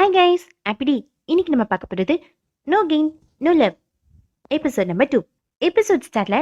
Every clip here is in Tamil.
ஹாய் கைஸ் அப்படி இன்னைக்கு நம்ம பார்க்க போகிறது no gain no love episode number 2. Episode ஸ்டார்ட்ல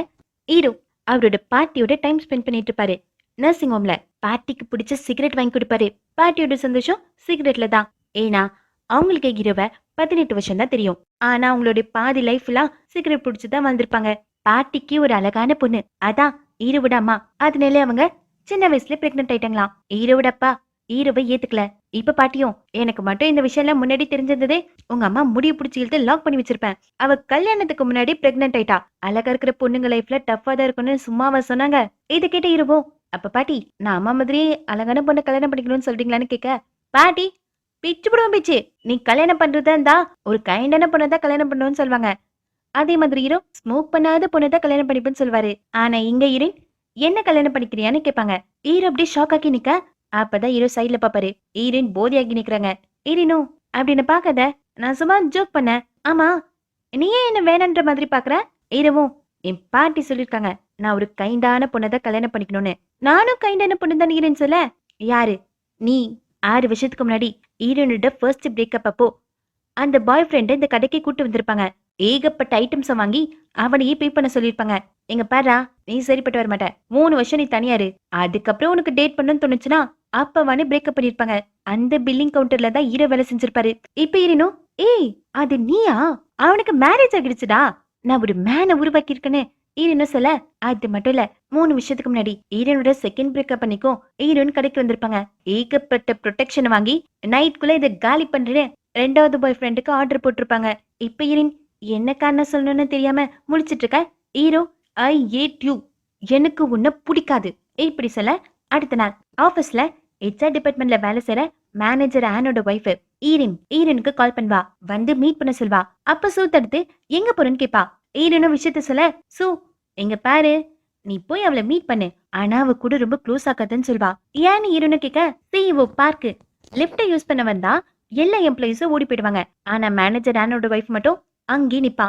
ஹீரோ அவரோட பாட்டியோட டைம் ஸ்பெண்ட் பண்ணிட்டு இருப்பாரு. நர்சிங் ஹோம்ல பாட்டிக்கு பிடிச்ச சிகரெட் வாங்கி கொடுப்பாரு. பாட்டியோட சந்தோஷம் சிகரெட்ல தான். ஏன்னா அவங்களுக்கு ஹீரோவை 18 வருஷம் தான் தெரியும். ஆனா அவங்களுடைய பாதி லைஃப்லாம் சிகரெட் பிடிச்சிதான் வந்திருப்பாங்க. பாட்டிக்கு ஒரு அழகான பொண்ணு, அதான் ஹீரோவோட அம்மா. அதனால அவங்க சின்ன வயசுல பிரெக்னென்ட் ஆயிட்டாங்களாம். ஹீரோவோட அப்பா ஹீரோவை ஏத்துக்கல. இப்ப பாட்டியும் எனக்கு மட்டும் இந்த விஷயம் எல்லாம் முன்னாடி தெரிஞ்சிருந்ததே உங்க அம்மா முடிய பிடிச்சி இழுத்து லாக் பண்ணி வச்சிருப்பேன். அவ கல்யாணத்துக்கு முன்னாடி பிரெக்னென்ட் ஆயிட்டா. அழகா இருக்கிற பொண்ணுங்க லைஃப்ல டஃபா தான் இருக்கும்னு சும்மாவா சொன்னாங்க. இதை கேட்ட ஹீரோவோ அப்ப பாட்டி நான் அம்மா மாதிரி அழகான பொண்ணை கல்யாணம் பண்ணிக்கணும்னு சொல்றீங்களான்னு கேட்க, பாட்டி பிச்சு போடுவோம் பிச்சு, நீ கல்யாணம் பண்றதா இருந்தா ஒரு கைண்டான பொண்ணை தான் கல்யாணம் பண்ணணும்னு சொல்லுவாங்க. அதே மாதிரி ஹீரோ ஸ்மோக் பண்ணாத பொண்ணை தான் கல்யாணம் பண்ணிப்பேன்னு சொல்லுவாரு. ஆனா இங்க ஹீரோயின் என்ன கல்யாணம் பண்ணிக்கிறியான்னு கேட்பாங்க. ஹீரோ அப்படியே ஷாக் ஆக்கி நிக்க, அப்பதான் ஹீரோ சைட்ல பாப்பாரு. ஹீரோயின் போதியாகி நிக்கிறாங்க. ஹீரோனும் அப்படின்னு பாக்காத, நான் சும்மா ஜோக் பண்ணேன். ஆமா நீ ஏன் என்ன வேணான்ற மாதிரி பாக்குற? ஹீரோவும் என் பாட்டி சொல்லிருக்காங்க நான் ஒரு கைண்டான பொண்ணதான் கல்யாணம் பண்ணிக்கணும்னு. நானும் கைண்டான பொண்ணு தான் ஹீரோயின் சொல்ல. யாரு நீ? 6 வருஷத்துக்கு முன்னாடி ஹீரோனோட ஃபர்ஸ்ட் பிரேக்கப் அப்போ அந்த பாய் ஃப்ரெண்ட் இந்த கடைக்கு கூட்டு வந்திருப்பாங்க. ஏகப்பட்ட ஐட்டம்ஸை வாங்கி அவனையே பே பண்ண சொல்லியிருப்பாங்க. எங்க பாரா நீ சரிப்பட்டு வர மாட்ட, 3 வருஷம் நீ தனியாரு, அதுக்கப்புறம் உனக்கு டேட் பண்ணணும்னு தோணுச்சுன்னா அப்பவானே பிரேக்கப் பண்ணிருப்பாங்க. அந்த பில்லிங் கவுண்டர்ல தான் ஹீரோ வேலை செஞ்சிருப்பாரு. இப்ப ஹீரோனோ ஏய் அது நீயா? அவனுக்கு மேரேஜ் ஆகிடுச்சுடா, நான் ஒரு மேனை உருவாக்கி இருக்கேன்னு ஹீரோனோ சொல்ல. அது மட்டும் இல்ல, 3 வருஷத்துக்கு முன்னாடி ஹீரோனோட செகண்ட் பிரேக்கப் பண்ணிக்கும் ஹீரோயின் கடைக்கு வந்திருப்பாங்க. ஏகப்பட்ட ப்ரொடெக்ஷன் வாங்கி நைட்குள்ள இதை காலி பண்றேன்னு 2வது பாய் ஃப்ரெண்டுக்கு ஆர்டர் போட்டிருப்பாங்க. இப்ப ஹீரோயின் என்ன காரணம் சொல்லணும்னு தெரியாம முழிச்சிட்டு இருக்க. ஹீரோ ஐ ஹேட் யூ, எனக்கு உன்னை பிடிக்காது இப்படி சொல்ல. அடுத்த நாள் ஆபீஸ்ல HR டிபார்ட்மெண்ட்ல வேலை செய்யற மேனேஜர் ஆனோட ஒய்ஃப் ஈரனுக்கு கால் பண்ணுவா, வந்து மீட் பண்ண சொல்வா. அப்ப சூ தடுத்து எங்க போறேன்னு கேப்பா. ஈரனும் விஷயத்த சொல்ல, சூ எங்க பாரு நீ போய் அவளை மீட் பண்ணு, ஆனா அவ கூட ரொம்ப க்ளோஸ் ஆக்காதுன்னு சொல்வா. ஏன்னு ஈரனு கேட்க, CEO பார்க்கு லிப்ட யூஸ் பண்ண வந்தா எல்லா எம்ப்ளாயிஸும் ஓடி போயிடுவாங்க. ஆனா மேனேஜர் ஆனோட ஒய்ஃப் மட்டும் அங்கே நிப்பா.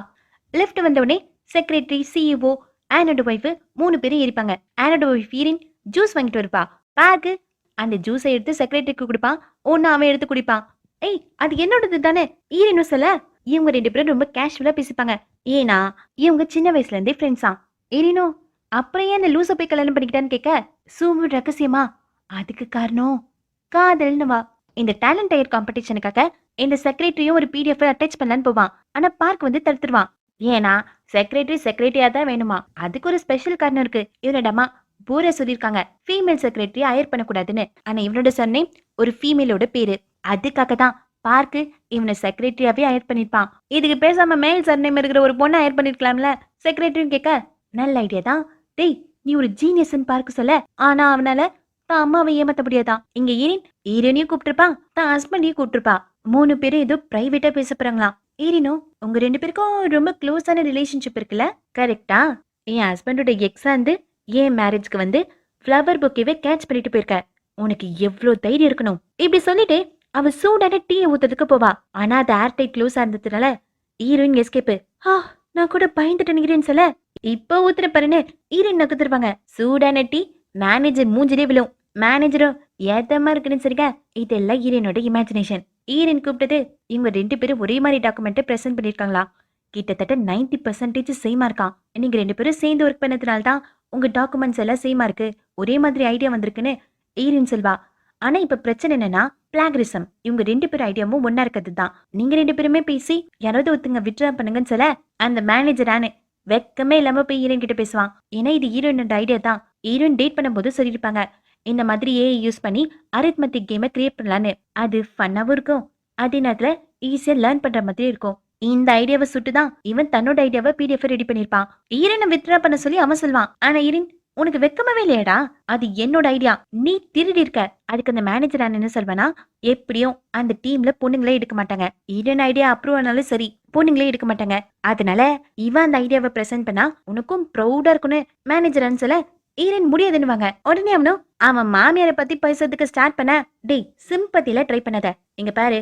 லிப்ட் வந்த உடனே செக்ரட்டரி, CEO, ஆனோட ஒய்ஃப் 3 பேரும் இருப்பாங்க. ஆனோட ஒய்ஃப் ஈரின் ஜூஸ் வாங்கிட்டு வருப்பா. பாக்கு அந்த ஜூஸை எடுத்து செக்ரட்டரிக்கு கொடுப்பான். ஒன்னு அவன் எடுத்து குடிப்பான். ஏய் அது என்னோடது தானே ஈரினும் சொல்ல. இவங்க 2 பேரும் ரொம்ப கேஷுவலா பேசிப்பாங்க. ஏன்னா இவங்க சின்ன வயசுல இருந்தே ஃப்ரெண்ட்ஸா. ஈரினோ அப்புறம் ஏன் அந்த லூசை போய் கல்யாணம் பண்ணிக்கிட்டான்னு கேட்க, சூவு ரகசியமா அதுக்கு காரணம் காதல்னு வா. இந்த டேலண்ட் டயர் காம்படிஷனுக்காக இந்த செக்ரட்டரியும் ஒரு PDF அட்டாச் பண்ணலான்னு போவான். ஆனா பார்க் வந்து தடுத்துருவான். ஏன்னா செக்ரட்டரியா தான் வேணுமா, அதுக்கு ஒரு ஸ்பெஷல் காரணம் இருக்கு. இவனோட அம்மா பூரா சொல்லியிருக்காங்க ஃபீமேல் செக்ரட்டரி ஹையர் பண்ணக்கூடாதுன்னு. ஆனா இவனோட சர்நேம் ஒரு ஃபீமேலோட பேரு, அதுக்காக தான் பார்க்கு இவனை செக்ரட்டரியாவே ஹையர் பண்ணிருப்பான். இதுக்கு பேசாம மேல் சர்நேம் இருக்கிற ஒரு பொண்ணை ஹையர் பண்ணிருக்கலாம்ல. செக்ரட்டரியும் கேட்க, நல்ல ஐடியா தான் டேய், நீ ஒரு ஜீனியஸ்ன்னு பார்க்க சொல்ல. ஆனா அவனால தான் அம்மாவை ஏமாத்த முடியாதான். இங்க ஈரனையும் கூப்பிட்டுருப்பான், தான் ஹஸ்பண்டையும் கூப்பிட்டுருப்பா. 3 பேரும் ஏதோ பிரைவேட்டா பேச போறாங்களாம். ஈரினோ உங்க 2 பேருக்கும் ரொம்ப க்ளோஸான ரிலேஷன்ஷிப் இருக்குல்ல, கரெக்டா? என் ஹஸ்பண்டோட எக்ஸா இருந்து என் மேரேஜ்க்கு வந்து ஃப்ளவர் பொக்கேவே கேட்ச் பண்ணிட்டு போயிருக்க, உனக்கு எவ்வளவு தைரியம் இருக்கணும் இப்படி சொல்லிட்டு அவ சூடான டீயை ஊத்துறதுக்கு போவா. ஆனா அது ஏர்டைட் க்ளோஸா இருந்ததுனால ஹீரோயின் எஸ்கேப்பு. நான் கூட பயந்துட்டு நிக்கிறேன்னு சொல்ல, இப்ப ஊத்துற பாருன்னு ஹீரோயின் நகர்த்துருவாங்க. சூடான டீ மேனேஜர் மூஞ்சிலே விழும். மேனேஜரும் ஏத்தமா இருக்குன்னு சரிங்க. இதெல்லாம் ஹீரோனோட இமேஜினேஷன். ஹீரோயின் கூப்பிட்டது இவங்க 2 பேரும் ஒரே மாதிரி டாக்குமெண்ட் பிரசன்ட் பண்ணிருக்காங்களா. கிட்டத்தட்ட 90% சேமா இருக்கான். நீங்க 2 பேரும் சேர்ந்து ஒர்க் பண்ணதுனால தான் உங்க டாக்குமெண்ட்ஸ் எல்லாம் சேமா இருக்கு, ஒரே மாதிரி ஐடியா வந்திருக்குன்னு ஹீரோயின் சொல்வா. ஆனா இப்ப பிரச்சனை என்னன்னா பிளாகரிசம். இவங்க 2 பேர் ஐடியாவும் ஒன்னா இருக்கிறது தான். நீங்க 2 பேருமே பேசி யாராவது ஒருத்தங்க விட்ரா பண்ணுங்கன்னு சொல்ல, அந்த மேனேஜர் ஆனு வெக்கமே இல்லாம போய் ஹீரோயின் கிட்ட பேசுவான். ஏன்னா இது ஹீரோயினோட ஐடியா தான். ஹீரோயின் டேட் பண்ணும்போது சொல்லியிருப்பாங்க இந்த மாதிரி ஏஐ யூஸ் பண்ணி அரித்மெட்டிக் கேமை கிரியேட் பண்ணலான்னு. அது ஃபன்னாவும் இருக்கும், அதே நேரத்துல ஈஸியா லேர்ன் பண்ற மாதிரி இருக்கும். இந்த ஐடியாவை சுட்டுதான் இவன் தன்னோட ஐடியாவை PDF ரெடி பண்ணிருப்பான். ஈரனை வித்ரா பண்ண சொல்லி அவன் சொல்வான். ஆனா ஈரன் உனக்கு வெக்கமாவே இல்லையடா, அது என்னோட ஐடியா, நீ திருடி இருக்க. அதுக்கு அந்த மேனேஜர் என்ன சொல்வானா, எப்படியும் அந்த டீம்ல பொண்ணுங்களே எடுக்க மாட்டாங்க. ஈரன் ஐடியா அப்ரூவ் ஆனாலும் சரி பொண்ணுங்களே எடுக்க மாட்டாங்க. அதனால இவன் அந்த ஐடியாவை பிரசன்ட் பண்ணா உனக்கும் ப்ரௌடா இருக்குன்னு மேனேஜர் சொல்ல, ஈரன் முடியாதுன்னுவாங்க. உடனே அவன் மாமியாரை பத்தி பேசுறதுக்கு ஸ்டார்ட் பண்ண, டேய் சிம்பத்தில ட்ரை பண்ணாத. இங்க பாரு,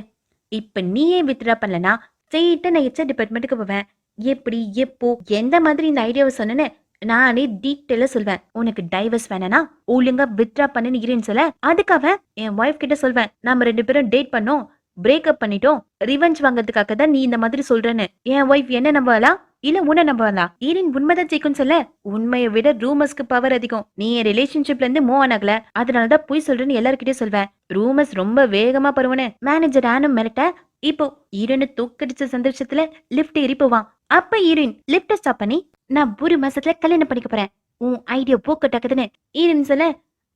இப்ப நீயே வித்ரா பண்ணலனா ஸ்ட்ரெயிட்டா நான் HR டிபார்ட்மெண்ட்டுக்கு போவேன். எப்படி எப்போ எந்த மாதிரி இந்த ஐடியாவை சொன்னேன்னு நானே டீட்டெயிலா சொல்வேன். உனக்கு டைவர்ஸ் வேணா ஒழுங்கா வித்ரா பண்ணுன்னு சொல்ல, அதுக்காக என் ஒய்ஃப் கிட்ட சொல்வேன் நம்ம 2 பேரும் டேட் பண்ணோம், பிரேக்கப் பண்ணிட்டோம், ரிவெஞ்ச் வாங்குறதுக்காக தான் நீ இந்த மாதிரி சொல்றேன்னு என் ஒய்ஃப் என்ன நம்பலாம் இல்ல உன்ன நம்பலாம்? ஈரின் உண்மைதான் ஜெயிக்கும்னு சொல்ல, உண்மையை விட ரூமர்ஸ்க்கு பவர் அதிகம். நீ என் ரிலேஷன்ஷிப்ல இருந்து மூவ் ஆன் ஆகல, அதனாலதான் பொய் சொல்றேன்னு எல்லார்கிட்டயும் சொல்வேன். ரூமர்ஸ் ரொம்ப வேகமா பரவுன்னு மேனேஜர் ஆனும் மிரட்ட, இப்போ ஈரனு தூக்கடிச்ச சந்தோஷத்துல லிப்ட் ஏறி போவான். அப்ப ஈரின் லிப்ட ஸ்டாப் பண்ணி, நான் ஒரு மாசத்துல கல்யாணம் பண்ணிக்க போறேன், உன் ஐடியா போக்கட்டாக்குதுன்னு ஈரின் சொல்ல,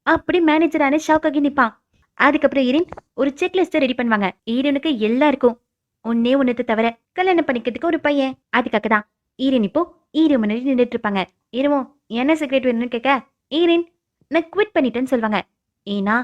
அப்படி மேனேஜர் ஆன ஷாக் ஆகி நிப்பான். அதுக்கப்புறம் ஈரின் ஒரு செக் லிஸ்ட் ரெடி பண்ணுவாங்க. ஈரனுக்கு எல்லாருக்கும் ஒன்னே ஒன்னத்தை தவிர கல்யாணம் பண்ணிக்கிறதுக்கு ஒரு பையன். அதுக்காக தான் ஈரின் இப்போ ஈரன் முன்னாடி நின்றுட்டு இருப்பாங்க. ஈரவும் என்ன செக்ரெட் வேணும்னு கேட்க, ஈரின் நான் குவிட் பண்ணிட்டேன்னு சொல்லுவாங்க. ஏன்னா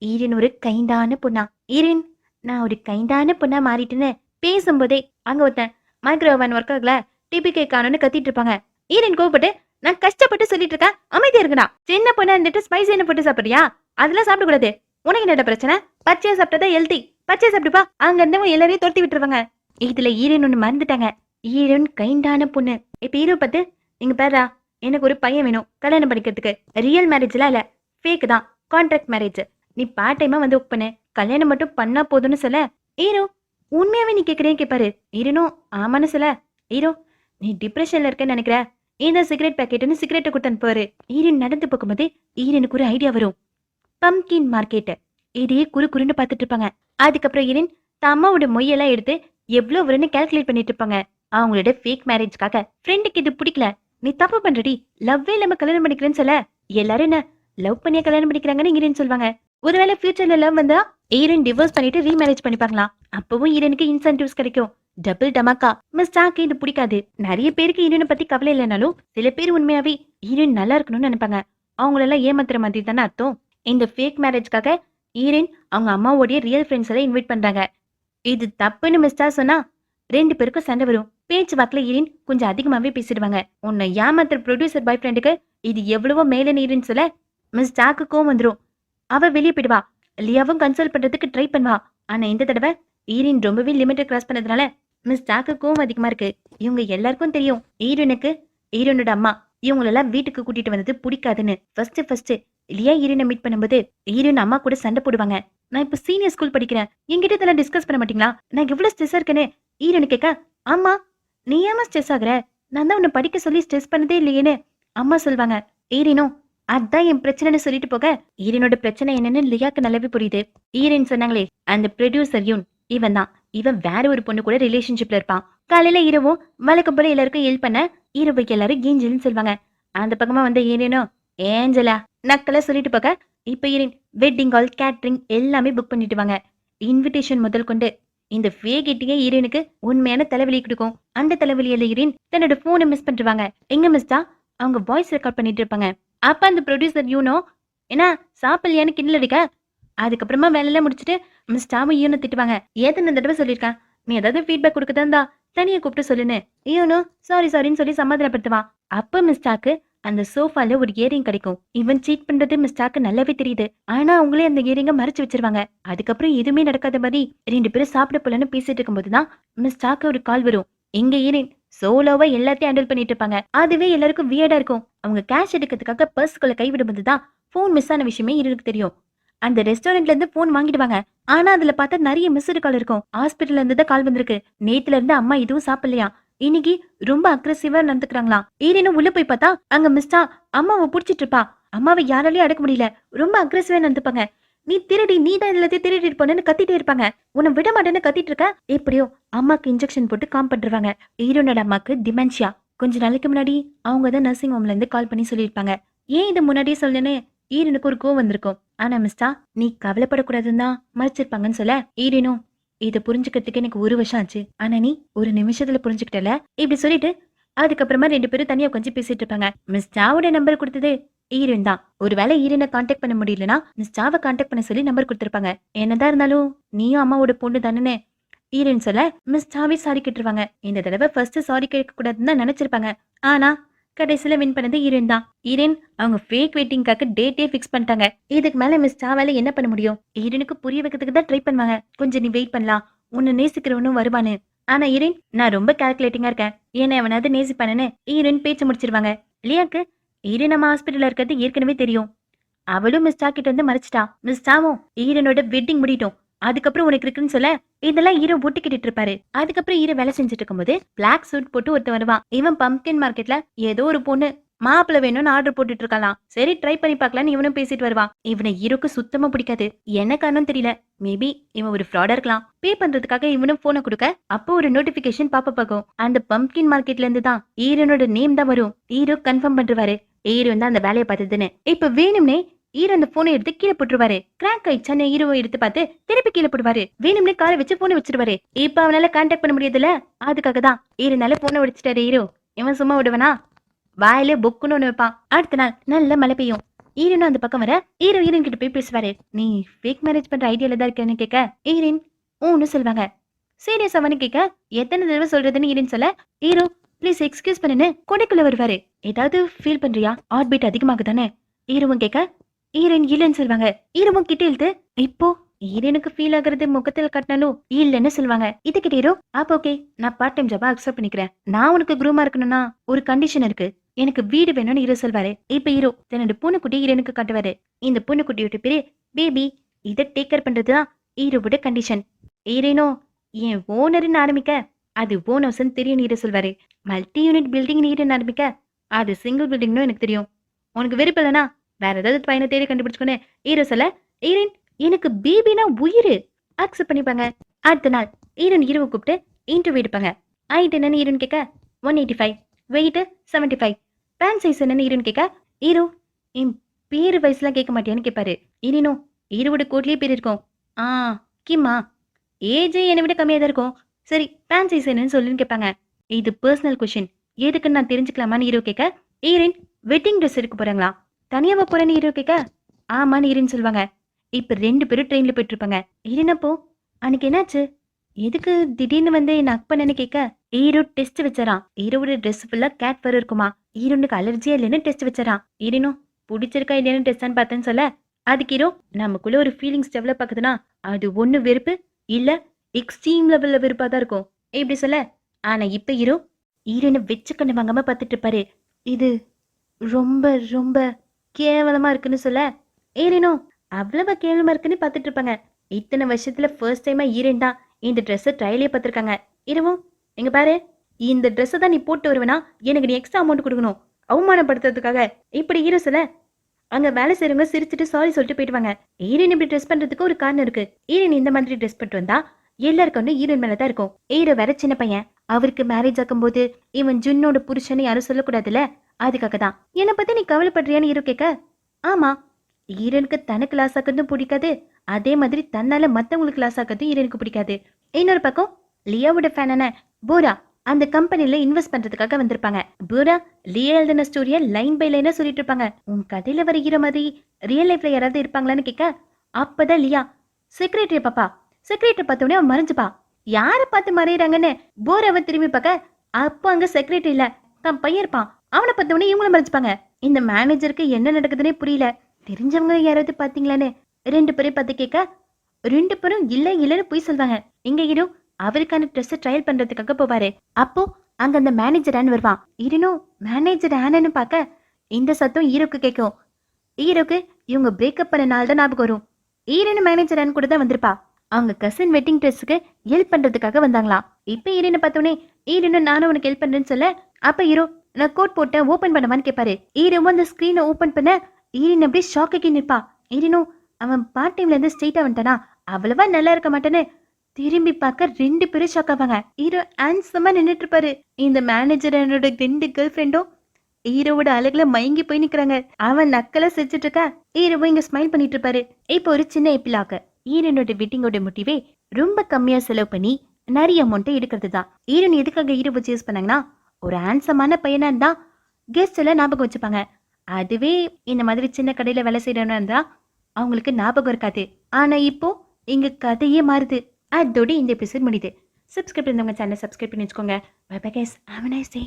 ஈரின் ஒரு கைண்டான பொண்ணா. ஈரின் நான் ஒரு கைண்டான பொண்ணா மாறிட்டேன்னு பேசும்போதே அங்க ஒருத்தன் மைக்ரோவன் ஒர்க் ஆகல, டிபி கேட்கானு கத்திட்டு இருப்பாங்க. ஈரின் கோவப்பட்டு, நான் கஷ்டப்பட்டு சொல்லிட்டு இருக்கேன், அமைதியா இருக்குடா. சின்ன பொண்ணா இருந்துட்டு ஸ்பைசி என்ன போட்டு சாப்பிடுறியா? அதெல்லாம் சாப்பிடக்கூடாது. உனக்கு என்னடா பிரச்சனை? பச்சையா சாப்பிட்டதா ஹெல்தி, பச்சையா சாப்பிட்டுப்பா. அங்க இருந்தவங்க எல்லாரையும் துரத்தி விட்டுருவாங்க. இதுல ஈரன் ஒண்ணு மறந்துட்டாங்க. ஈரன் கைண்டான பொண்ணு. இப்ப ஹீரோ பார்த்து, நீங்க பேரா எனக்கு ஒரு பையன் வேணும் கல்யாணம் பண்ணிக்கிறதுக்கு. ரியல் மேரேஜ்லாம் இல்ல, ஃபேக் தான், கான்ட்ராக்ட் மேரேஜ். நீ பார்ட் டைமா வந்து ஒர்க் பண்ணு, கல்யாணம் மட்டும் பண்ணா போதும்னு சொல்ல, ஹீரோ உண்மையாவே நீ கேக்குறேன்னு கேட்பாரு. ஈரனும் ஆமான்னு சொல்ல, ஹீரோ நீ டிப்ரெஷன்ல இருக்கேன்னு நினைக்கிற, இந்த சிகரெட் பேக்கெட்னு சிகரெட்டை கொடுத்து அனுப்புவாரு. ஈரன் நடந்து போகும்போது ஈரனுக்கு ஒரு ஐடியா வரும். Pumpkin market. இதையே குறுன்னு பார்த்துட்டு இருப்பாங்க. அதுக்கப்புறம் ஈரன் அம்மாவோட மொய்யெல்லாம் எடுத்து எவ்வளவு வரும்னு கால்குலேட் பண்ணிட்டு இருப்பாங்க. அவங்களோட ஃபேக் மேரேஜ்க்காக ஃப்ரெண்டுக்கு இது பிடிக்கல, நீ தப்பு பண்றடி, லவ்வே இல்லாம கல்யாணம் பண்ணிக்கிறேன்னு சொல்ல, எல்லாரும் என்ன லவ் பண்ணியா கல்யாணம் பண்ணிக்கிறாங்கன்னு ஈரன் சொல்லுவாங்க. ஒருவேளை ஃபியூச்சர்ல லவ் வந்தா ஈரன் டிவோர்ஸ் பண்ணிட்டு ரீமேரேஜ் பண்ணிப்பாங்களாம். அப்பவும் ஈரனுக்கு இன்சென்டிவ்ஸ் கிடைக்கும். டபுள் டமாக்கா. மிஸ் டாக்கு இது பிடிக்காது. நிறைய பேருக்கு ஈரனை பத்தி கவலை இல்லைனாலும் சில பேர் உண்மையாவே ஈரன் நல்லா இருக்கணும்னு நினைப்பாங்க. அவங்களெல்லாம் ஏமாத்துற மாதிரி தானே அர்த்தம். இந்த ஃபேக் மேரேஜ்க்காக ஈரன் அவங்க அம்மாவோடைய ரியல் ஃப்ரெண்ட்ஸ் எல்லாம் இன்வைட் பண்றாங்க. இது தப்புன்னு மிஸ்டா சொன்னா 2 பேருக்கும் சண்டை வரும். பேச்சு வாக்குல ஈரன் கொஞ்சம் அதிகமாவே பேசிடுவாங்க. உன்னை ஏமாத்துற ப்ரொடியூசர் பாய் ஃப்ரெண்டுக்கு இது எவ்வளவோ மேல நீருன்னு சொல்ல மிஸ் டாக்கு கோவம் வந்துடும். அவ வெளியே போயிடுவா. லியாவும் கன்சோல் பண்றதுக்கு ட்ரை பண்ணுவா. ஆனா இந்த தடவை ஈரன் ரொம்பவே லிமிட்டட் கிராஸ் பண்ணதுனால மிஸ் டாக்கு கோவம் அதிகமா இருக்கு. இவங்க எல்லாருக்கும் தெரியும் ஈரனுக்கு ஈரனோட அம்மா இவங்களெல்லாம் வீட்டுக்கு கூட்டிட்டு வந்தது பிடிக்காதுன்னு. ஃபர்ஸ்ட் லியா ஈரனை மீட் பண்ணும்போது ஈரன் அம்மா கூட சண்டை போடுவாங்க. நான் இப்ப சீனியர் ஸ்கூல் படிக்கிறேன், என்கிட்ட இதெல்லாம் டிஸ்கஸ் பண்ண மாட்டீங்களா? நான் எவ்வளவு ஸ்ட்ரெஸ்ஸா இருக்கேன்னு ஈரனு கேட்க, அம்மா நீ ஏமா ஸ்ட்ரெஸ் ஆகுற, நான் தான் உன்னை படிக்க சொல்லி ஸ்ட்ரெஸ் பண்ணதே இல்லையேன்னு அம்மா சொல்லுவாங்க. ஈரனும் அதான் என் பிரச்சனைன்னு சொல்லிட்டு போக, ஈரனோட பிரச்சனை என்னன்னு லியாக்கு நல்லாவே புரியுது. ஈரன் சொன்னாங்களே அந்த ப்ரொடியூசர் யூன், இவன் தான். இவன் வேற ஒரு பொண்ணு கூட ரிலேஷன்ஷிப்ல இருப்பான். காலையில இரவும் வழக்கம் போல எல்லாருக்கும் ஹெல்ப் பண்ண இரவுக்கு எல்லாரும் ஏஞ்சல்னு சொல்லுவாங்க. அந்த பக்கமா வந்த ஈரனும் ஏஞ்சலா நக்கல சொல்லிட்டு போக, இப்ப ஈரன் வெட்டிங் ஹால் கேட்டரிங் எல்லாமே புக் பண்ணிட்டு வாங்க. இன்விடேஷன் முதல் கொண்டு இந்த ஃபேகிட்டியே ஈரனுக்கு உண்மையான தலைவலி கொடுக்கும். அந்த தலைவலியில ஈரன் தன்னோட போனை மிஸ் பண்ணிடுவாங்க. எங்க மிஸ்டா அவங்க வாய்ஸ் ரெக்கார்ட் பண்ணிட்டு இருப்பாங்க. அப்ப அந்த ப்ரொடியூசர் யூனோ என்ன சாப்பிடலையான்னு கிண்டல் அடிக்க, அதுக்கப்புறமா வேலையெல்லாம் முடிச்சுட்டு மிஸ்டாவும் யூனோ திட்டுவாங்க. ஏதோ தடவை சொல்லியிருக்கேன், நீ ஏதாவது ஃபீட்பேக் கொடுக்கதா தனியா கூப்பிட்டு சொல்லுன்னு யூனோ சாரின்னு சொல்லி சமாதானப்படுத்துவான். அப்ப மிஸ்டாக்கு அந்த சோஃபால ஒரு இயரிங் கிடைக்கும். இவன் சீட் பண்றது மிஸ்டாக்கு நல்லாவே தெரியுது. ஆனா அவங்களே அந்த இயரிங்க மறைச்சு வச்சிருவாங்க. அதுக்கப்புறம் எதுவுமே நடக்காத மாதிரி 2 பேரும் சாப்பிட போலன்னு பேசிட்டு இருக்கும் போதுதான் மிஸ்டாக்கு ஒரு கால் வரும். எங்க ஈரன் சோலோவா எல்லாத்தையும் ஹேண்டில் பண்ணிட்டு இருப்பாங்க. அதுவே எல்லாருக்கும் வியர்டா இருக்கும். அவங்க கேஷ் எடுக்கிறதுக்காக பர்ஸ்குள்ள கைவிடும் போதுதான் போன் மிஸ் ஆன விஷயமே ஈரனுக்கு தெரியும். அந்த ரெஸ்டாரண்ட்ல இருந்து போன் வாங்கிடுவாங்க. ஆனா அதுல பார்த்தா நிறைய மிஸ்டு கால் இருக்கும். ஹாஸ்பிட்டல்ல இருந்து தான் கால் வந்திருக்கு. நேத்துல இருந்து அம்மா இதுவும் சாப்பிடலையா, இன்னைக்கு ரொம்ப அக்ரெசிவா நடந்துக்கிறாங்களாம். ஈரனும் உள்ள போய் பார்த்தா அங்க மிஸ்டா அம்மாவை புடிச்சிட்டு இருப்பா. அம்மாவை யாராலையும் அடக்க முடியல, ரொம்ப அக்ரெசிவா நடந்துப்பாங்க. நீ திருடி, நீ தான் எல்லாத்தையும் திருடிட்டு போனேன்னு கத்திட்டே இருப்பாங்க. உன்னை விட மாட்டேன்னு கத்திட்டு இருக்க. எப்படியோ அம்மாக்கு இன்ஜெக்ஷன் போட்டு காம் பண்றாங்க. ஈரனோட அம்மாக்கு டிமென்ஷியா. கொஞ்ச நாளைக்கு முன்னாடி அவங்க தான் நர்சிங் ஹோம்ல இருந்து கால் பண்ணி சொல்லியிருப்பாங்க. ஏன் இதை முன்னாடியே சொல்லணுன்னு ஈரனுக்கு ஒரு கோவம் வந்திருக்கும். ஆனா மிஸ்டா நீ கவலைப்படக்கூடாதுன்னு தான் மறைச்சிருப்பாங்கன்னு சொல்ல, ஈரனும் இதை புரிஞ்சுக்கிறதுக்கு எனக்கு 1 வருஷம் ஆச்சு, ஆனா நீ ஒரு நிமிஷத்துல புரிஞ்சுக்கிட்டல இப்படி சொல்லிட்டு அதுக்கப்புறமா 2 பேரும் தனியா கொஞ்சம் பேசிட்டு இருப்பாங்க. மிஸ்டாவோட நம்பர் கொடுத்தது ஈரன் தான். ஒருவேளை ஈரனை கான்டாக்ட் பண்ண முடியலன்னா மிஸ்டாவை கான்டாக்ட் பண்ண சொல்லி நம்பர் கொடுத்திருப்பாங்க. என்னதான் இருந்தாலும் நீயும் அம்மாவோட பொண்ணு தானே ஈரன் சொல்ல, மிஸ்டாவே சாரி கேட்டுருவாங்க. இந்த தடவை ஃபர்ஸ்ட் சாரி கேட்க கூடாதுன்னு தான் நினைச்சிருப்பாங்க. ஆனா கடைசியில வின் பண்ணது ஈரன் தான். ஈரன் அவங்க ஃபேக் வெயிட்டிங்காக டேட்டே ஃபிக்ஸ் பண்ணிட்டாங்க. இதுக்கு மேல மிஸ் சாவால என்ன பண்ண முடியும்? ஈரனுக்கு புரிய வைக்கிறதுக்கு தான் ட்ரை பண்ணுவாங்க. கொஞ்சம் நீ வெயிட் பண்ணலாம், உன்னை நேசிக்கிறவனும் வருவானு. ஆனா ஈரன் நான் ரொம்ப கால்குலேட்டிங்கா இருக்கேன், ஏன்னா அவனாவது நேசிப்பானு ஈரன் பேச்சு முடிச்சிருவாங்க. லியாக்கு ஈரன் நம்ம ஹாஸ்பிட்டல்ல இருக்கிறது ஏற்கனவே தெரியும். அவளும் மிஸ்டா கிட்ட வந்து மறைச்சிட்டா. மிஸ்டாவும் ஈரனோட வெட்டிங் முடியட்டும், அதுக்கப்புறம் உனக்கு இருக்குன்னு சொல்ல இதெல்லாம் ஹீரோ ஒட்டிக்கிட்டு இருப்பாரு. அதுக்கப்புறம் ஹீரோ வேலை செஞ்சுட்டு இருக்கும்போது பிளாக் சூட் போட்டு ஒருத்தன் வருவான். இவன் பம்ப்கின் மார்க்கெட்ல ஏதோ ஒரு பொண்ணு மாப்பிள்ள வேணும்னு ஆர்டர் போட்டுட்டு இருக்கலாம். சரி ட்ரை பண்ணி பார்க்கலாம்னு இவனும் பேசிட்டு வருவான். இவனை ஹீரோக்கு சுத்தமா பிடிக்காது. என்ன காரணம் தெரியல. மேபி இவன் ஒரு ஃப்ராடா இருக்கலாம். பே பண்றதுக்காக இவனும் போனை கொடுக்க அப்போ ஒரு நோட்டிபிகேஷன் பாப்ப ஆகும். அந்த பம்ப்கின் மார்க்கெட்ல இருந்து தான் ஹீரோனோட நேம் தான் வரும். ஹீரோ கன்ஃபார்ம் பண்றாரு ஹீரோ தான் அந்த வேலையை பார்த்ததுன்னு. இப்ப வேணும்னே ஹீரோ அந்த போனை எடுத்து கீழே போட்டுருவாரு. கிராக் ஆயிடுச்சான்னு ஹீரோவை எடுத்து பார்த்து திருப்பி கீழே போடுவாரு. வேணும்னே காரை வச்சு போனை வச்சிருவாரு. இப்ப அவனால கான்டாக்ட் பண்ண முடியாதுல்ல, அதுக்காக தான் ஹீரோனால போனை வச்சுட்டாரு ஹீரோ. இவன் சும்மா விடுவனா, வாயிலே பொக்குன்னு ஒண்ணு வைப்பான். அடுத்த நாள் நல்ல மழை பெய்யும். ஹீரோனும் அந்த பக்கம் வர ஹீரோ ஹீரோயின் கிட்ட போய் பேசுவாரு. நீ ஃபேக் மேரேஜ் பண்ற ஐடியால தான் இருக்கேன்னு கேட்க ஹீரோயின் ஊன்னு சொல்லுவாங்க. சீரியஸ் அவனு கேட்க எத்தனை தடவை சொல்றதுன்னு ஹீரோயின் சொல்ல ஹீரோ ப்ளீஸ் எக்ஸ்கியூஸ் பண்ணுன்னு கொடைக்குள்ள வருவாரு. ஏதாவது ஃபீல் பண்றியா? ஹார்ட் பீட் அதிகமாகுதானே ஹீரோவும் கேட்க ஹீரோயின் இல்லைன்னு சொல்லுவாங்க. ஹீரோவும் கிட்ட இழுத்து இப்போ ஹீரோனுக்கு ஃபீல் ஆகுறது முகத்தில் காட்டினாலும் இல்லைன்னு சொல்லுவாங்க. இதுக்கிட்ட ஹீரோ அப்ப ஓகே நான் பார்ட் டைம் ஜாபா அக்செப்ட் பண்ணிக்கிறேன். நான் உனக்கு குரூமா இருக்கணும்னா ஒரு கண்டிஷன் இருக்கு. எனக்கு வீடு வேணும்னு ஹீரோ சொல்வாரு. இப்ப ஹீரோ தன்னோட பூனைக்குட்டி ஹீரோனுக்கு காட்டுவாரு. இந்த பூனைக்குட்டியோட பேரு பேபி. இதை டேக் கேர் பண்றதுதான் ஹீரோவோட கண்டிஷன். ஹீரோனோ என் ஓனர்னு ஆரம்பிக்க அது ஓன் ஹவுஸ்ன்னு தெரியும் ஹீரோ சொல்வாரு. மல்டி யூனிட் பில்டிங் ஹீரோன்னு ஆரம்பிக்க அது சிங்கிள் பில்டிங்னு எனக்கு தெரியும். உனக்கு விருப்பம் இல்லைனா வேற ஏதாவது பையனை தேடி கண்டுபிடிச்சுக்கோன்னு ஹீரோ சொல்ல ஹீரோயின் எனக்கு பேபினா உயிர் அக்செப்ட் பண்ணிப்பாங்க. அடுத்த நாள் ஹீரோன் ஹீரோவை கூப்பிட்டு இன்டர்வியூ எடுப்பாங்க. ஹைட் என்னன்னு ஹீரோன் கேட்க 185, வெயிட் 75, பேண்ட் சைஸ் என்னன்னு ஹீரோன் கேட்க ஹீரோ என் பேரு வயசுலாம் கேட்க மாட்டியான்னு கேட்பாரு. ஹீரோனோ ஹீரோவோட கோட்லயே பேர் இருக்கும். ஆ கிம்மா, ஏஜ் என்னை விட கம்மியாக தான் இருக்கும். சரி பேண்ட் சைஸ் என்னன்னு சொல்லுன்னு கேட்பாங்க. இது பர்சனல் கொஷின், எதுக்குன்னு நான் தெரிஞ்சுக்கலாமான்னு ஹீரோ கேட்க ஹீரோயின் வெட்டிங் ட்ரெஸ் எடுக்க போறாங்களா, தனியாவா போறேன்னு ஹீரோ கேட்க ஆமான்னு ஹீரோன்னு சொல்லுவாங்க. இப்ப 2 பேரும் ட்ரெயின்ல போயிட்டு இருப்பாங்க. ஹீரோனப்போ அன்னைக்கு என்னாச்சு, எதுக்கு திடீர்னு வந்து என்ன அக் பண்ணனு கேட்க ஹீரோ டெஸ்ட் வச்சாராம். ஹீரோட ட்ரெஸ் ஃபுல்லா கேட் ஃபர் இருக்குமா. ஹீரோனுக்கு அலர்ஜியா இல்லைன்னு டெஸ்ட் வச்சாராம். ஹீரோனும் பிடிச்சிருக்கா இல்லையான்னு டெஸ்ட் பார்த்தேன்னு சொல்ல அதுக்கு ஹீரோ நமக்குள்ள ஒரு ஃபீலிங்ஸ் டெவலப் ஆகுதுன்னா அது ஒண்ணு வெறுப்பு இல்ல எக்ஸ்ட்ரீம் லெவல்ல வெறுப்பா தான் இருக்கும் இப்படி சொல்ல. ஆனா இப்ப ஹீரோனை வச்சு கண்ணு வாங்காம பார்த்துட்டு இருப்பாரு. இது ரொம்ப ரொம்ப கேவலமா இருக்குன்னு சொல்ல ஹீரோனோ அவ்வளவா கேவலமா இருக்குன்னு பார்த்துட்டு இருப்பாங்க. இத்தனை வருஷத்துல ஃபர்ஸ்ட் டைமா ஹீரோயின் தான் இந்த ட்ரெஸ்ஸை ட்ரையலே பார்த்துருக்காங்க. இரவும் எங்க பாரு, இந்த ட்ரெஸ்ஸை தான் நீ போட்டு வருவேனா எனக்கு நீ எக்ஸ்ட்ரா அமௌண்ட் கொடுக்கணும் அவமானப்படுத்துறதுக்காக இப்படி ஹீரோ சொல்ல அங்க வேலை செய்யறவங்க சிரிச்சுட்டு சாரி சொல்லிட்டு போயிடுவாங்க. ஹீரோயின் இப்படி ட்ரெஸ் பண்றதுக்கு ஒரு காரணம் இருக்கு. ஹீரோயின் இந்த மாதிரி ட்ரெஸ் பண்ணிட்டு வந்தா எல்லாருக்கும் வந்து ஹீரோயின் மேலதான் இருக்கும். ஹீரோ வேற சின்ன பையன், அவருக்கு மேரேஜ் ஆகும்போது இவன் ஜுன்னோட புருஷன்னு யாரும் சொல்லக்கூடாதுல்ல, அதுக்காக தான். என்னை பத்தி நீ கவலைப்படுறியான்னு ஹீரோ கேட்க ஆமா, ஹீரோனுக்கு தனக்கு லாஸ் ஆக்கிறதும் பிடிக்காது, அதே மாதிரி தன்னால மத்தவங்களுக்கு லாஸ் ஆக்கிறதும் ஹீரோனுக்கு பிடிக்காது. இன்னொரு பக்கம் லியாவோட ஃபேனான போரா அந்த கம்பெனில இன்வெஸ்ட் பண்றதுக்காக வந்திருப்பாங்க. போரா லியா எழுதின ஸ்டோரிய லைன் பை லைனா சொல்லிட்டு இருப்பாங்க. உன் கதையில வர ஹீரோ மாதிரி ரியல் லைஃப்ல யாராவது இருப்பாங்களான்னு கேட்க அப்பதான் லியா செக்ரட்டரி பாப்பா. செக்ரட்டரி பார்த்தோடனே அவன் மறைஞ்சுப்பா. யாரை பார்த்து மறையிறாங்கன்னு போராவை திரும்பி பார்க்க அப்போ அங்க செக்ரட்டரி இல்ல தான் பையன் இருப்பான். அவனை பார்த்தோடனே இவங்களும் மறைச்சுப்பாங்க. இந்த மேனேஜருக்கு என்ன நடக்குதுன்னே புரியல. தெரிஞ்சவங்க யாராவது பாத்தீங்களான்னு 2 பேரை பார்த்து கேட்க 2 பேரும் இல்ல இல்லன்னு போய் சொல்வாங்க. இங்க ஹீரோ அவருக்கான ட்ரெஸ் ட்ரையல் பண்றதுக்காக போவாரு. அப்போ அங்க அந்த மேனேஜர் ஆன் வருவான். ஹீரோனோ மேனேஜர் ஆனன்னு பார்க்க இந்த சத்தம் ஹீரோக்கு கேட்கும். ஹீரோக்கு இவங்க பிரேக்கப் பண்ண நாள் தான் ஞாபகம் வரும். ஹீரோனு மேனேஜர் ஆன் கூட தான் வந்திருப்பா. அவங்க கசின் வெட்டிங் ட்ரெஸ்ஸுக்கு ஹெல்ப் பண்றதுக்காக வந்தாங்களாம். இப்ப ஹீரோனை பார்த்தோன்னே ஹீரோனு நானும் உனக்கு ஹெல்ப் பண்றேன்னு சொல்ல அப்ப ஹீரோ நான் கோட் போட்டேன் ஓபன் பண்ணவான்னு கேட்பாரு. ஹீரோவும் அந்த ஸ்கிரீனை ஓபன் பண்ண ஹீரோன் அப்படியே ஷாக்கி நிற்பா. ஹீரோனோ அவன் பார்ட் டைம்ல இருந்து ஸ்ட்ரெயிட்டா வந்துட்டானா அவ்வளவா நல்லா இருக்க மாட்டேன்னு திரும்பி பார்க்க 2 பேரும் ஷாக் ஆவாங்க. ஹீரோ ஹேண்ட்ஸமா நின்றுட்டு இருப்பாரு. இந்த மேனேஜர் என்னோட 2 கேர்ள் ஃப்ரெண்டும் ஹீரோவோட அழகுல மயங்கி போய் நிக்கிறாங்க. அவன் நக்கலா சிரிச்சிட்டு இருக்கா, ஹீரோவும் இங்க ஸ்மைல் பண்ணிட்டு இருப்பாரு. இப்போ ஒரு சின்ன எப்பிலாக ஹீரோனோட வெட்டிங்கோட மோட்டிவே ரொம்ப கம்மியா செலவு பண்ணி நிறைய அமௌண்ட்டை எடுக்கிறது தான். ஹீரோன் எதுக்காக ஹீரோவை சூஸ் பண்ணாங்கன்னா ஒரு ஹேண்ட்ஸமான பையனா இருந்தா கெஸ்ட் எல்லாம் ஞாபகம் வச்சுப்பாங்க. அதுவே இந்த மாதிரி சின்ன கடையில வேலை செய்யறவனா இருந்தா அவங்களுக்கு ஞாபகம் இருக்காது. ஆனா இப்போ இங்க கதையே மாறுது. அதோட இந்த எபிசோட் முடியுது. சப்ஸ்கிரைப் பண்ணவங்க சேனல் சப்ஸ்கிரைப் பண்ணி வச்சுக்கோங்க. Bye bye guys, have a nice day.